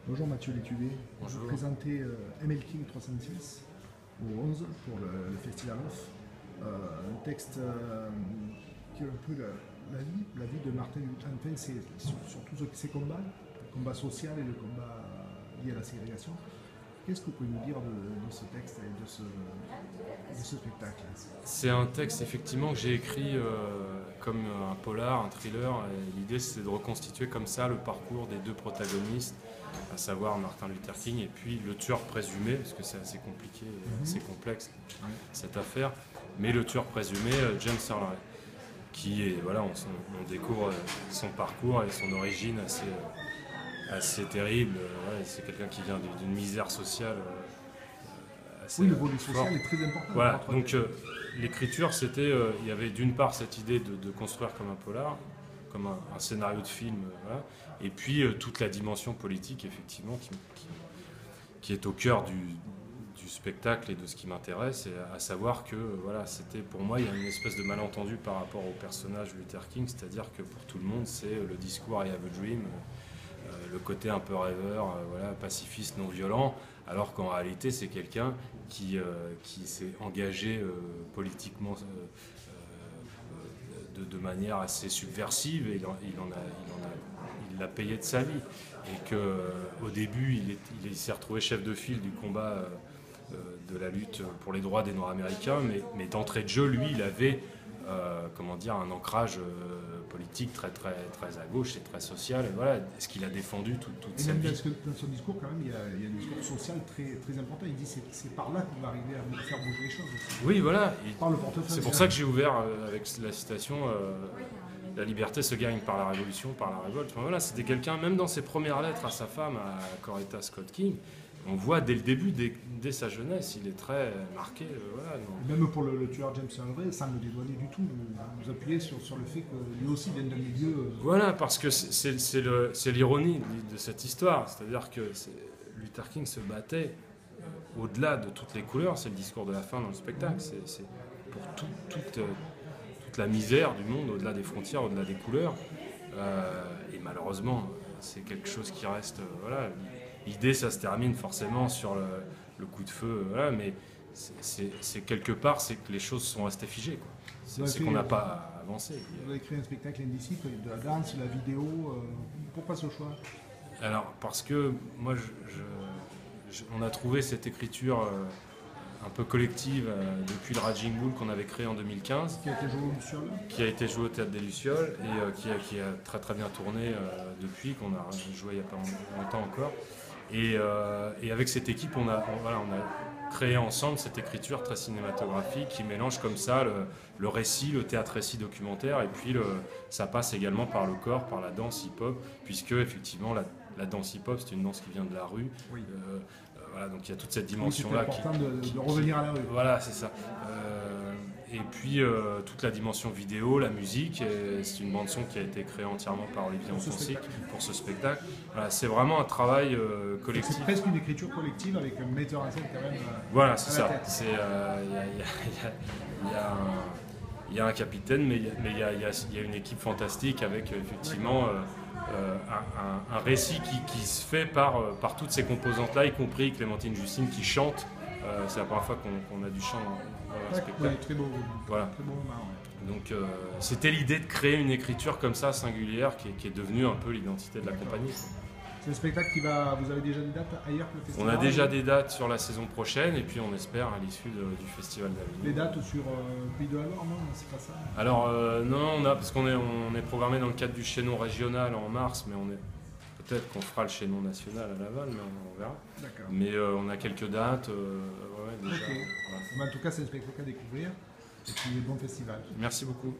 Bonjour Mathieu Létuvé, Bonjour. vous présentez ML King 306 au 11 pour le Festival Off. Un texte qui est un peu la vie de Martin Luther King, c'est surtout ses combats, le combat social et le combat lié à la ségrégation. Qu'est-ce que vous pouvez nous dire de ce texte et de ce spectacle? C'est un texte effectivement que j'ai écrit comme un polar, un thriller. L'idée c'est de reconstituer comme ça le parcours des deux protagonistes, à savoir Martin Luther King et puis le tueur présumé, parce que c'est assez compliqué, assez complexe cette affaire, mais le tueur présumé, James Earl Ray, qui est, voilà, on découvre son parcours et son origine assez terrible. C'est quelqu'un qui vient d'une misère sociale assez Oui, le volet forte. social est très important. Voilà, donc l'écriture, c'était, il y avait d'une part cette idée de construire comme un polar, comme un scénario de film, voilà, et puis toute la dimension politique, effectivement, qui est au cœur du spectacle et de ce qui m'intéresse, et à savoir que, voilà, c'était pour moi, il y a une espèce de malentendu par rapport au personnage Luther King, c'est-à-dire que pour tout le monde, c'est le discours I have a dream, le côté un peu rêveur, voilà, pacifiste, non violent, alors qu'en réalité c'est quelqu'un qui s'est engagé politiquement de manière assez subversive, et il l'a payé de sa vie, et qu'au début il s'est retrouvé chef de file du combat de la lutte pour les droits des Nord-Américains, mais d'entrée de jeu, lui, il avait comment dire, un ancrage politique très à gauche et très social, et voilà ce qu'il a défendu toute Et sa même vie. dans son discours, quand même, il y a un discours social très important. Il dit que c'est par là qu'on va arriver à faire bouger les choses aussi. Oui, voilà. Par le portefeuille. C'est pour ça que j'ai ouvert avec la citation la liberté se gagne par la révolution, par la révolte. Enfin, voilà, c'était quelqu'un, même dans ses premières lettres à sa femme, à Coretta Scott King, on voit dès le début, dès sa jeunesse, il est très marqué. Voilà, et même pour le tueur James Earl Ray, sans le dédouaner du tout, vous appuyez sur le fait que lui aussi vient d'un milieu. Voilà, parce que c'est l'ironie de cette histoire. C'est-à-dire que Luther King se battait au-delà de toutes les couleurs. C'est le discours de la fin dans le spectacle. C'est pour toute la misère du monde, au-delà des frontières, au-delà des couleurs. Et malheureusement, c'est quelque chose qui reste. Voilà. L'idée, ça se termine forcément sur le coup de feu, voilà, mais c'est quelque part, c'est que les choses sont restées figées, quoi. C'est qu'on n'a pas avancé. Vous avez créé un spectacle indicible, de la danse, de la vidéo. Pourquoi ce choix? Alors, parce que moi, on a trouvé cette écriture un peu collective depuis le Raging Bull qu'on avait créé en 2015. Qui a été joué au Lucioles. Qui a été joué au Théâtre des Lucioles et qui a très bien tourné depuis, qu'on a joué il n'y a pas longtemps encore. Et avec cette équipe, on a créé ensemble cette écriture très cinématographique qui mélange comme ça le récit, le théâtre-récit documentaire, et puis ça passe également par le corps, par la danse hip-hop, puisque effectivement la danse hip-hop, c'est une danse qui vient de la rue. Oui. Voilà, donc il y a toute cette dimension-là. C'est important de revenir à la rue. Voilà, c'est ça. Et puis toute la dimension vidéo, la musique, c'est une bande-son qui a été créée entièrement par Olivier Antonsic pour ce spectacle. Voilà, c'est vraiment un travail collectif. C'est presque une écriture collective avec un metteur en scène quand même. Voilà, c'est ça. Tête. Il y a un capitaine, mais il y a une équipe fantastique avec effectivement un récit qui se fait par toutes ces composantes-là, y compris Clémentine Justine qui chante. C'est la première fois qu'on a du chant dans un spectacle. Ouais, très beau. Voilà. Très beau moment, ouais. Donc c'était l'idée de créer une écriture comme ça, singulière, qui est devenue un peu l'identité de la compagnie. C'est un spectacle vous avez déjà des dates ailleurs que le festival? On a déjà des dates sur la saison prochaine, et puis on espère à l'issue du festival d'Avignon. Les dates sur Pays de la Loire, non? C'est pas ça? Alors non, parce qu'on est programmé dans le cadre du chaînon régional en mars, mais peut-être qu'on fera le chaînon national à Laval, mais on verra. D'accord. Mais on a quelques dates, déjà. Ok. Voilà. Mais en tout cas, c'est un spectacle à découvrir. Et puis, bon festival. Merci beaucoup.